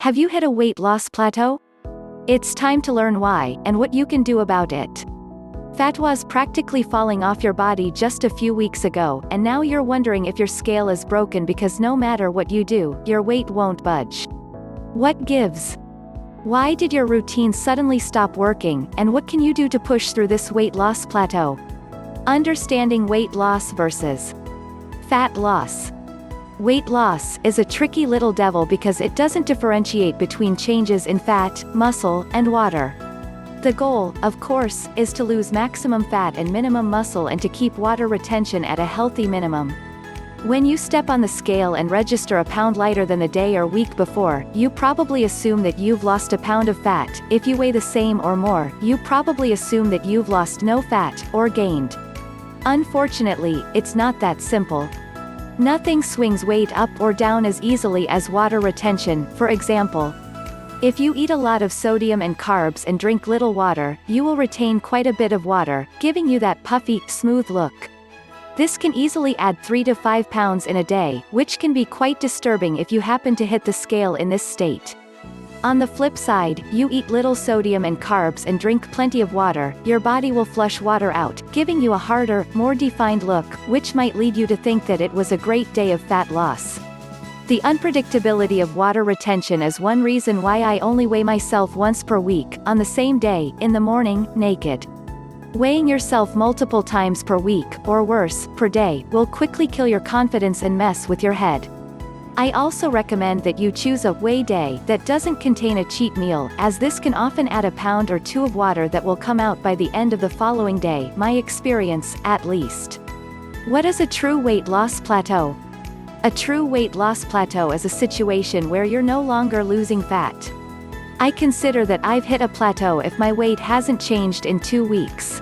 Have you hit a weight loss plateau? It's time to learn why, and what you can do about it. Fat was practically falling off your body just a few weeks ago, and now you're wondering if your scale is broken because no matter what you do, your weight won't budge. What gives? Why did your routine suddenly stop working, and what can you do to push through this weight loss plateau? Understanding weight loss versus fat loss. Weight loss is a tricky little devil because it doesn't differentiate between changes in fat, muscle, and water. The goal, of course, is to lose maximum fat and minimum muscle and to keep water retention at a healthy minimum. When you step on the scale and register a pound lighter than the day or week before, you probably assume that you've lost a pound of fat. If you weigh the same or more, you probably assume that you've lost no fat, or gained. Unfortunately, it's not that simple. Nothing swings weight up or down as easily as water retention. For example, if you eat a lot of sodium and carbs and drink little water, you will retain quite a bit of water, giving you that puffy, smooth look. This can easily add 3 to 5 pounds in a day, which can be quite disturbing if you happen to hit the scale in this state. On the flip side, you eat little sodium and carbs and drink plenty of water, your body will flush water out, giving you a harder, more defined look, which might lead you to think that it was a great day of fat loss. The unpredictability of water retention is one reason why I only weigh myself once per week, on the same day, in the morning, naked. Weighing yourself multiple times per week, or worse, per day, will quickly kill your confidence and mess with your head. I also recommend that you choose a weigh day that doesn't contain a cheat meal, as this can often add a pound or two of water that will come out by the end of the following day, my experience, at least. What is a true weight loss plateau? A true weight loss plateau is a situation where you're no longer losing fat. I consider that I've hit a plateau if my weight hasn't changed in 2 weeks.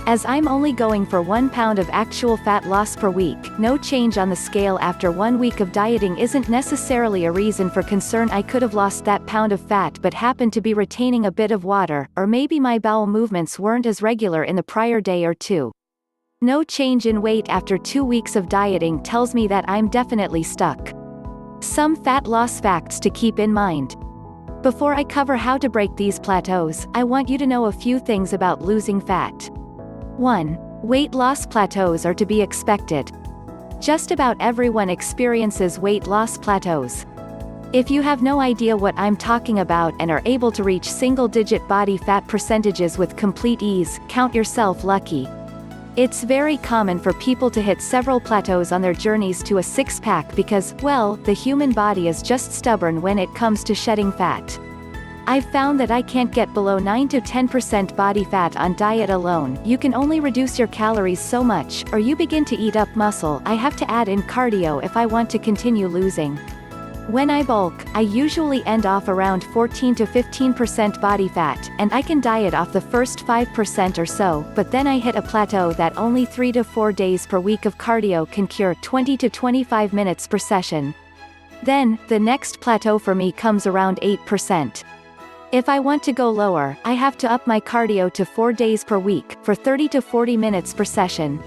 As I'm only going for 1 pound of actual fat loss per week, no change on the scale after 1 week of dieting isn't necessarily a reason for concern. I could have lost that pound of fat but happened to be retaining a bit of water, or maybe my bowel movements weren't as regular in the prior day or two. No change in weight after 2 weeks of dieting tells me that I'm definitely stuck. Some fat loss facts to keep in mind. Before I cover how to break these plateaus, I want you to know a few things about losing fat. 1. Weight loss plateaus are to be expected. Just about everyone experiences weight loss plateaus. If you have no idea what I'm talking about and are able to reach single-digit body fat percentages with complete ease, count yourself lucky. It's very common for people to hit several plateaus on their journeys to a six-pack because, well, the human body is just stubborn when it comes to shedding fat. I've found that I can't get below 9 to 10% body fat on diet alone. You can only reduce your calories so much, or you begin to eat up muscle. I have to add in cardio if I want to continue losing. When I bulk, I usually end off around 14 to 15% body fat, and I can diet off the first 5% or so, but then I hit a plateau that only 3 to 4 days per week of cardio can cure 20 to 25 minutes per session. Then, the next plateau for me comes around 8%. If I want to go lower, I have to up my cardio to 4 days per week, for 30 to 40 minutes per session.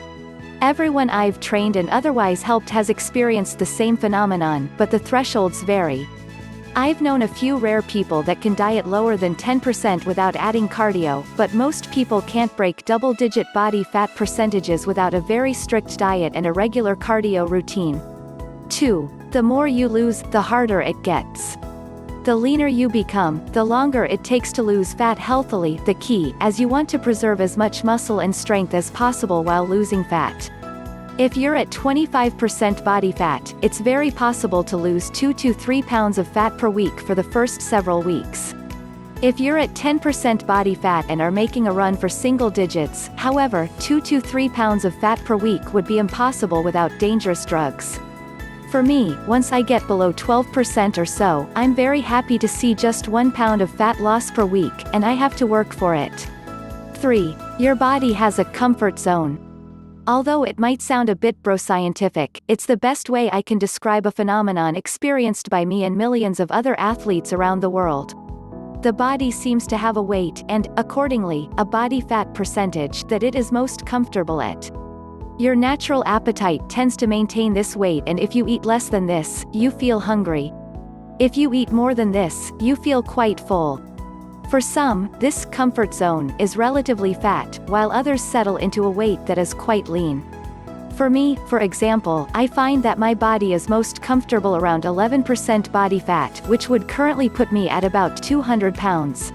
Everyone I've trained and otherwise helped has experienced the same phenomenon, but the thresholds vary. I've known a few rare people that can diet lower than 10% without adding cardio, but most people can't break double-digit body fat percentages without a very strict diet and a regular cardio routine. 2. The more you lose, the harder it gets. The leaner you become, the longer it takes to lose fat healthily. The key, as you want to preserve as much muscle and strength as possible while losing fat. If you're at 25% body fat, it's very possible to lose 2 to 3 pounds of fat per week for the first several weeks. If you're at 10% body fat and are making a run for single digits, however, 2 to 3 pounds of fat per week would be impossible without dangerous drugs. For me, once I get below 12% or so, I'm very happy to see just 1 pound of fat loss per week, and I have to work for it. 3. Your body has a comfort zone. Although it might sound a bit bro-scientific, it's the best way I can describe a phenomenon experienced by me and millions of other athletes around the world. The body seems to have a weight and, accordingly, a body fat percentage that it is most comfortable at. Your natural appetite tends to maintain this weight, and if you eat less than this, you feel hungry. If you eat more than this, you feel quite full. For some, this comfort zone is relatively fat, while others settle into a weight that is quite lean. For me, for example, I find that my body is most comfortable around 11% body fat, which would currently put me at about 200 pounds.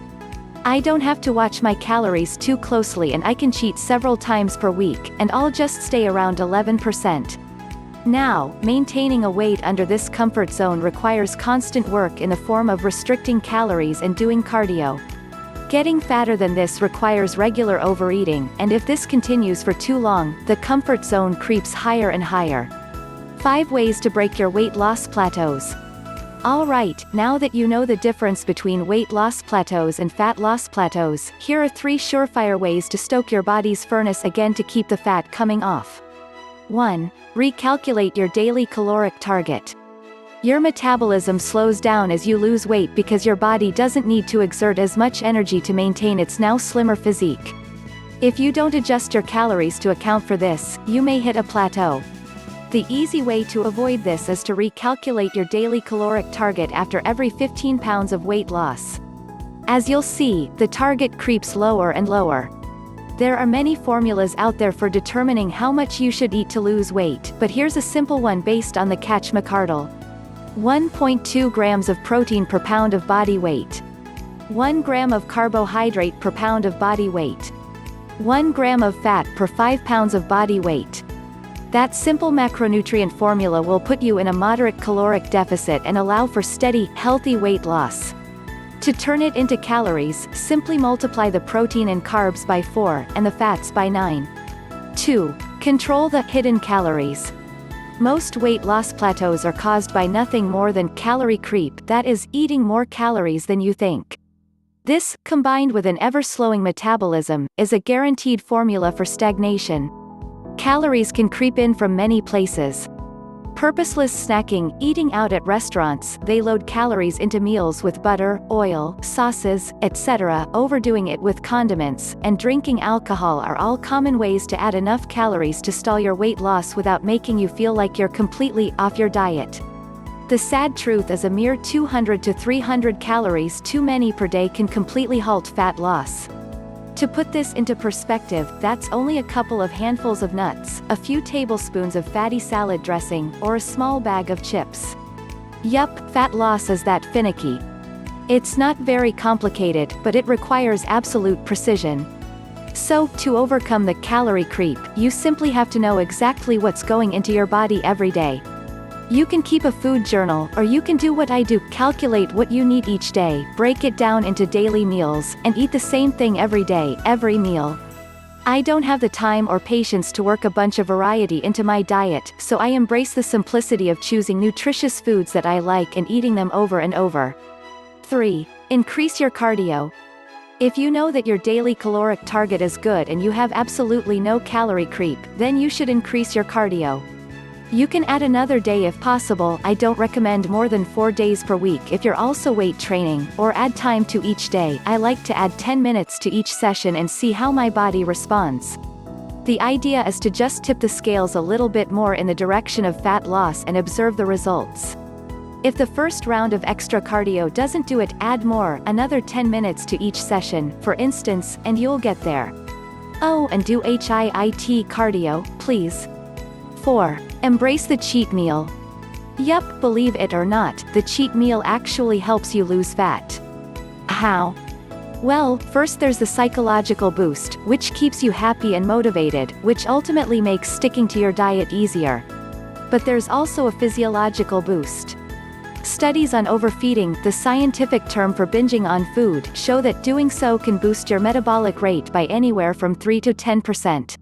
I don't have to watch my calories too closely and I can cheat several times per week, and I'll just stay around 11%. Now, maintaining a weight under this comfort zone requires constant work in the form of restricting calories and doing cardio. Getting fatter than this requires regular overeating, and if this continues for too long, the comfort zone creeps higher and higher. 5 ways to break your weight loss plateaus. Alright, now that you know the difference between weight loss plateaus and fat loss plateaus, here are 3 surefire ways to stoke your body's furnace again to keep the fat coming off. 1. Recalculate your daily caloric target. Your metabolism slows down as you lose weight because your body doesn't need to exert as much energy to maintain its now slimmer physique. If you don't adjust your calories to account for this, you may hit a plateau. The easy way to avoid this is to recalculate your daily caloric target after every 15 pounds of weight loss. As you'll see, the target creeps lower and lower. There are many formulas out there for determining how much you should eat to lose weight, but here's a simple one based on the Catch McArdle. 1.2 grams of protein per pound of body weight. 1 gram of carbohydrate per pound of body weight. 1 gram of fat per 5 pounds of body weight. That simple macronutrient formula will put you in a moderate caloric deficit and allow for steady, healthy weight loss. To turn it into calories, simply multiply the protein and carbs by 4, and the fats by 9. 2. Control the hidden calories. Most weight loss plateaus are caused by nothing more than calorie creep, that is, eating more calories than you think. This, combined with an ever-slowing metabolism, is a guaranteed formula for stagnation. Calories can creep in from many places. Purposeless snacking, eating out at restaurants, they load calories into meals with butter, oil, sauces, etc., overdoing it with condiments, and drinking alcohol are all common ways to add enough calories to stall your weight loss without making you feel like you're completely off your diet. The sad truth is a mere 200 to 300 calories too many per day can completely halt fat loss. To put this into perspective, that's only a couple of handfuls of nuts, a few tablespoons of fatty salad dressing, or a small bag of chips. Yup, fat loss is that finicky. It's not very complicated, but it requires absolute precision. So, to overcome the calorie creep, you simply have to know exactly what's going into your body every day. You can keep a food journal, or you can do what I do, calculate what you need each day, break it down into daily meals, and eat the same thing every day, every meal. I don't have the time or patience to work a bunch of variety into my diet, so I embrace the simplicity of choosing nutritious foods that I like and eating them over and over. 3. Increase your cardio. If you know that your daily caloric target is good and you have absolutely no calorie creep, then you should increase your cardio. You can add another day if possible. I don't recommend more than 4 days per week if you're also weight training, or add time to each day. I like to add 10 minutes to each session and see how my body responds. The idea is to just tip the scales a little bit more in the direction of fat loss and observe the results. If the first round of extra cardio doesn't do it, add more, another 10 minutes to each session, for instance, and you'll get there. Oh, and do HIIT cardio, please. 4. Embrace the cheat meal. Yup, believe it or not, the cheat meal actually helps you lose fat. How? Well, first there's the psychological boost, which keeps you happy and motivated, which ultimately makes sticking to your diet easier. But there's also a physiological boost. Studies on overfeeding, the scientific term for binging on food, show that doing so can boost your metabolic rate by anywhere from 3 to 10%.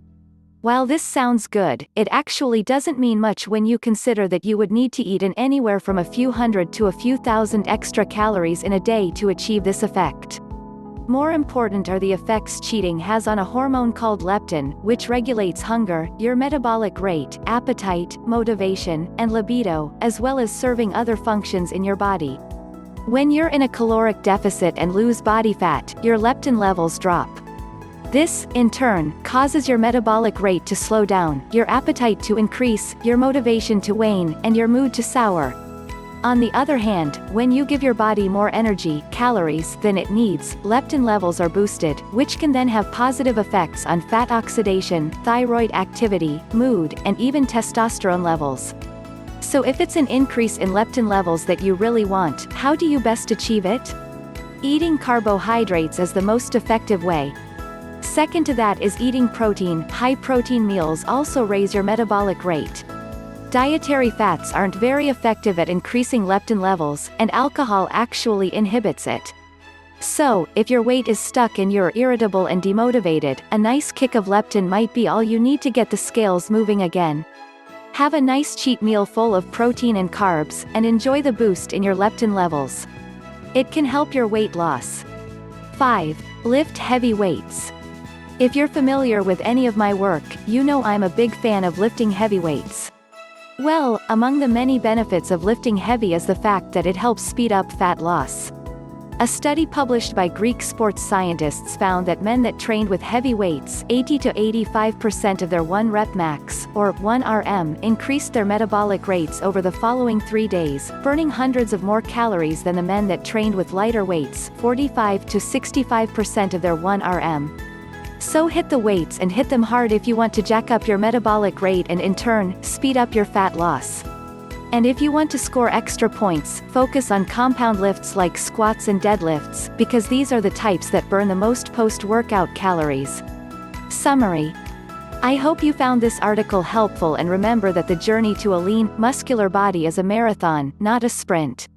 While this sounds good, it actually doesn't mean much when you consider that you would need to eat in anywhere from a few hundred to a few thousand extra calories in a day to achieve this effect. More important are the effects cheating has on a hormone called leptin, which regulates hunger, your metabolic rate, appetite, motivation, and libido, as well as serving other functions in your body. When you're in a caloric deficit and lose body fat, your leptin levels drop. This, in turn, causes your metabolic rate to slow down, your appetite to increase, your motivation to wane, and your mood to sour. On the other hand, when you give your body more energy, calories, than it needs, leptin levels are boosted, which can then have positive effects on fat oxidation, thyroid activity, mood, and even testosterone levels. So if it's an increase in leptin levels that you really want, how do you best achieve it? Eating carbohydrates is the most effective way. Second to that is eating protein. High-protein meals also raise your metabolic rate. Dietary fats aren't very effective at increasing leptin levels, and alcohol actually inhibits it. So, if your weight is stuck and you're irritable and demotivated, a nice kick of leptin might be all you need to get the scales moving again. Have a nice cheat meal full of protein and carbs, and enjoy the boost in your leptin levels. It can help your weight loss. 5. Lift heavy weights. If you're familiar with any of my work, you know I'm a big fan of lifting heavy weights. Well, among the many benefits of lifting heavy is the fact that it helps speed up fat loss. A study published by Greek sports scientists found that men that trained with heavy weights, 80 to 85% of their 1 rep max, or 1 RM, increased their metabolic rates over the following 3 days, burning hundreds of more calories than the men that trained with lighter weights, 45 to 65% of their 1 RM. So hit the weights and hit them hard if you want to jack up your metabolic rate and in turn, speed up your fat loss. And if you want to score extra points, focus on compound lifts like squats and deadlifts, because these are the types that burn the most post-workout calories. Summary. I hope you found this article helpful, and remember that the journey to a lean, muscular body is a marathon, not a sprint.